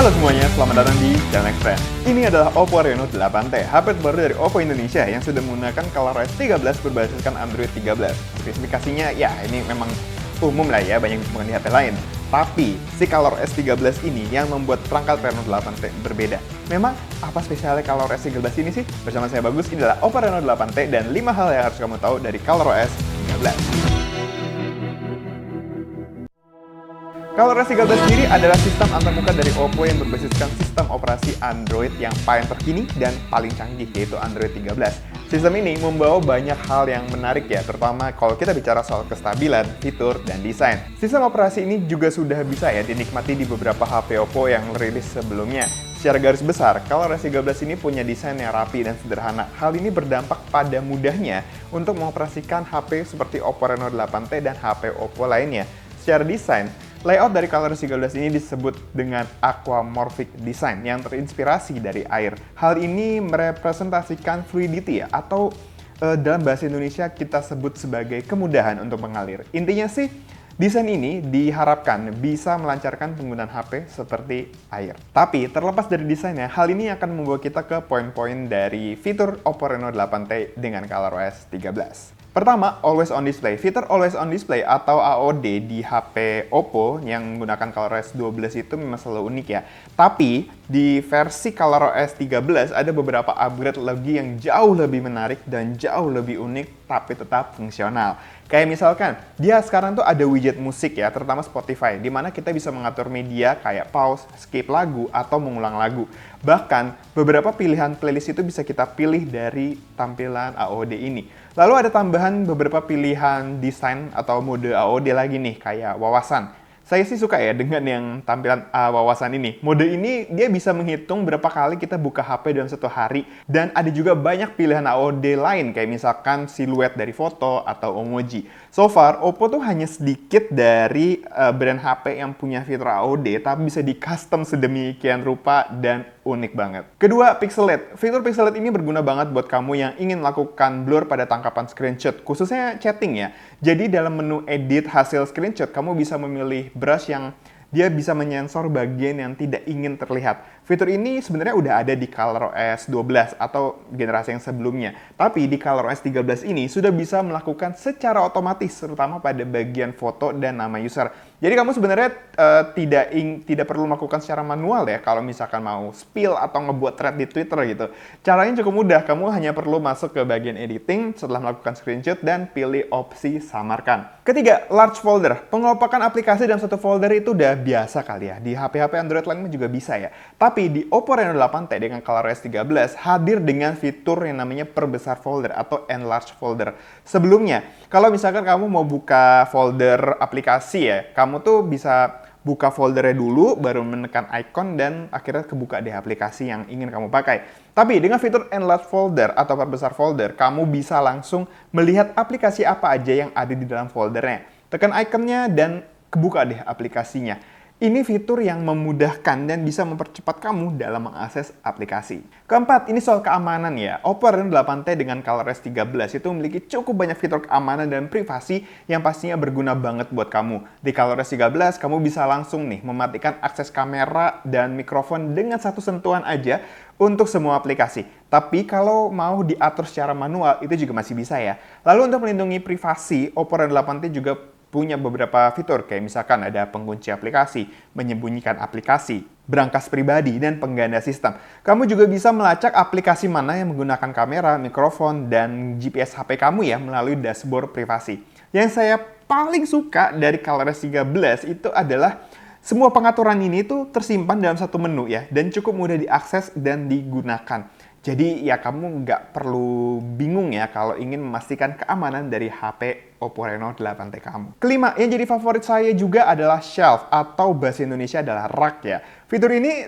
Halo semuanya, selamat datang di Channel Trend. Ini adalah Oppo Reno 8T, HP terbaru dari Oppo Indonesia yang sudah menggunakan ColorOS 13 berbasiskan Android 13. Spesifikasinya ya ini memang umum lah ya, banyak ditemukan di HP lain. Tapi si ColorOS 13 ini yang membuat perangkat Reno 8T berbeda. Memang apa spesialnya ColorOS 13 ini sih? Bersama saya Bagus, ini adalah Oppo Reno 8T dan 5 hal yang harus kamu tahu dari ColorOS 13. ColorOS 13 sendiri adalah sistem antarmuka dari Oppo yang berbasiskan sistem operasi Android yang paling terkini dan paling canggih, yaitu Android 13. Sistem ini membawa banyak hal yang menarik ya, terutama kalau kita bicara soal kestabilan, fitur, dan desain. Sistem operasi ini juga sudah bisa ya dinikmati di beberapa HP Oppo yang rilis sebelumnya. Secara garis besar, ColorOS 13 ini punya desain yang rapi dan sederhana. Hal ini berdampak pada mudahnya untuk mengoperasikan HP seperti Oppo Reno 8T dan HP Oppo lainnya. Secara desain, layout dari ColorOS 13 ini disebut dengan aquamorphic design yang terinspirasi dari air. Hal ini merepresentasikan fluidity ya, atau dalam bahasa Indonesia kita sebut sebagai kemudahan untuk mengalir. Intinya sih, desain ini diharapkan bisa melancarkan penggunaan HP seperti air. Tapi terlepas dari desainnya, hal ini akan membawa kita ke poin-poin dari fitur Oppo Reno 8T dengan ColorOS 13. Pertama, Always On Display. Fitur Always On Display atau AOD di HP Oppo yang menggunakan ColorOS 12 itu memang selalu unik ya. Tapi, di versi ColorOS 13 ada beberapa upgrade lagi yang jauh lebih menarik dan jauh lebih unik, tapi tetap fungsional. Kayak misalkan, dia sekarang tuh ada widget musik ya, terutama Spotify, di mana kita bisa mengatur media kayak pause, skip lagu, atau mengulang lagu. Bahkan, beberapa pilihan playlist itu bisa kita pilih dari tampilan AOD ini. Lalu ada tambahan beberapa pilihan desain atau mode AOD lagi nih, kayak wawasan. Saya sih suka ya dengan yang tampilan wawasan ini. Mode ini dia bisa menghitung berapa kali kita buka HP dalam satu hari. Dan ada juga banyak pilihan AOD lain, kayak misalkan siluet dari foto atau emoji. So far, Oppo tuh hanya sedikit dari brand HP yang punya fitur AOD, tapi bisa di custom sedemikian rupa dan unik banget. Kedua, Pixelate. Fitur Pixelate ini berguna banget buat kamu yang ingin melakukan blur pada tangkapan screenshot, khususnya chatting ya. Jadi dalam menu edit hasil screenshot, kamu bisa memilih brush yang dia bisa menyensor bagian yang tidak ingin terlihat. Fitur ini sebenarnya udah ada di ColorOS 12 atau generasi yang sebelumnya. Tapi di ColorOS 13 ini sudah bisa melakukan secara otomatis, terutama pada bagian foto dan nama user. Jadi kamu sebenarnya tidak perlu melakukan secara manual ya kalau misalkan mau spill atau ngebuat thread di Twitter gitu. Caranya cukup mudah, kamu hanya perlu masuk ke bagian editing setelah melakukan screenshot dan pilih opsi samarkan. Ketiga, large folder. Pengelompokan aplikasi dalam satu folder itu udah biasa kali ya. Di HP-HP Android lain juga bisa ya. Tapi di Oppo Reno 8T dengan ColorOS 13 hadir dengan fitur yang namanya perbesar folder atau enlarge folder. Sebelumnya, kalau misalkan kamu mau buka folder aplikasi ya, kamu tuh bisa buka foldernya dulu, baru menekan icon dan akhirnya kebuka deh aplikasi yang ingin kamu pakai. Tapi dengan fitur enlarge folder atau perbesar folder, kamu bisa langsung melihat aplikasi apa aja yang ada di dalam foldernya. Tekan ikonnya dan kebuka deh aplikasinya. Ini fitur yang memudahkan dan bisa mempercepat kamu dalam mengakses aplikasi. Keempat, ini soal keamanan ya. Oppo Reno 8T dengan ColorOS 13 itu memiliki cukup banyak fitur keamanan dan privasi yang pastinya berguna banget buat kamu. Di ColorOS 13, kamu bisa langsung nih mematikan akses kamera dan mikrofon dengan satu sentuhan aja untuk semua aplikasi. Tapi kalau mau diatur secara manual, itu juga masih bisa ya. Lalu untuk melindungi privasi, Oppo Reno 8T juga punya beberapa fitur, kayak misalkan ada pengunci aplikasi, menyembunyikan aplikasi, berangkas pribadi, dan pengganda sistem. Kamu juga bisa melacak aplikasi mana yang menggunakan kamera, mikrofon, dan GPS HP kamu ya melalui dashboard privasi. Yang saya paling suka dari ColorOS 13 itu adalah semua pengaturan ini tuh tersimpan dalam satu menu ya, dan cukup mudah diakses dan digunakan. Jadi ya kamu nggak perlu bingung ya kalau ingin memastikan keamanan dari HP Oppo Reno 8T kamu. Kelima, yang jadi favorit saya juga adalah shelf atau bahasa Indonesia adalah rak ya. Fitur ini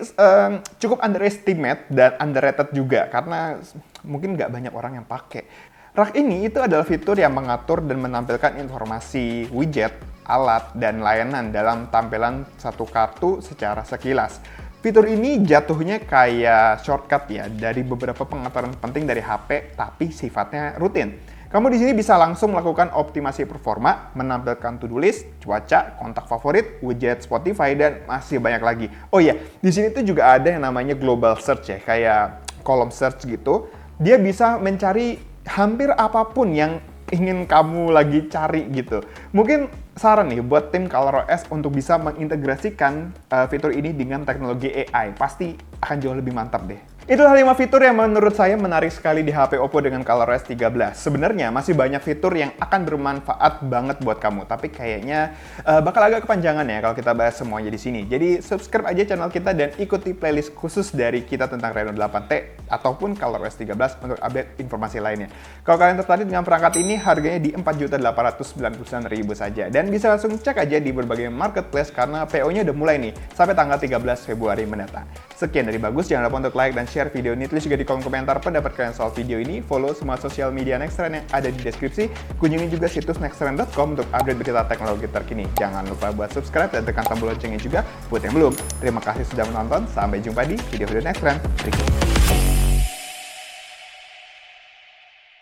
cukup underestimate dan underrated juga karena mungkin nggak banyak orang yang pakai. Rak ini itu adalah fitur yang mengatur dan menampilkan informasi widget, alat, dan layanan dalam tampilan satu kartu secara sekilas. Fitur ini jatuhnya kayak shortcut ya dari beberapa pengaturan penting dari HP, tapi sifatnya rutin. Kamu di sini bisa langsung melakukan optimasi performa, menampilkan to-do list, cuaca, kontak favorit, widget Spotify, dan masih banyak lagi. Oh iya, di sini tuh juga ada yang namanya global search ya, kayak kolom search gitu. Dia bisa mencari hampir apapun yang ingin kamu lagi cari gitu. Mungkin saran nih buat tim ColorOS untuk bisa mengintegrasikan fitur ini dengan teknologi AI. Pasti akan jauh lebih mantap deh. Itulah 5 fitur yang menurut saya menarik sekali di HP Oppo dengan ColorOS 13. Sebenarnya masih banyak fitur yang akan bermanfaat banget buat kamu, tapi kayaknya bakal agak kepanjangan ya kalau kita bahas semuanya di sini. Jadi subscribe aja channel kita dan ikuti playlist khusus dari kita tentang Reno 8T ataupun ColorOS 13 untuk update informasi lainnya. Kalau kalian tertarik dengan perangkat ini, harganya di 4.899.000 saja. Dan bisa langsung cek aja di berbagai marketplace karena PO-nya udah mulai nih sampai tanggal 13 Februari mendatang. Sekian dari Bagus, jangan lupa untuk like dan share video ini. Tulis juga di kolom komentar pendapat kalian soal video ini. Follow semua sosial media Nextrend yang ada di deskripsi. Kunjungi juga situs nextrend.com untuk update berita teknologi terkini. Jangan lupa buat subscribe dan tekan tombol loncengnya juga buat yang belum. Terima kasih sudah menonton. Sampai jumpa di video-video Nextrend berikutnya.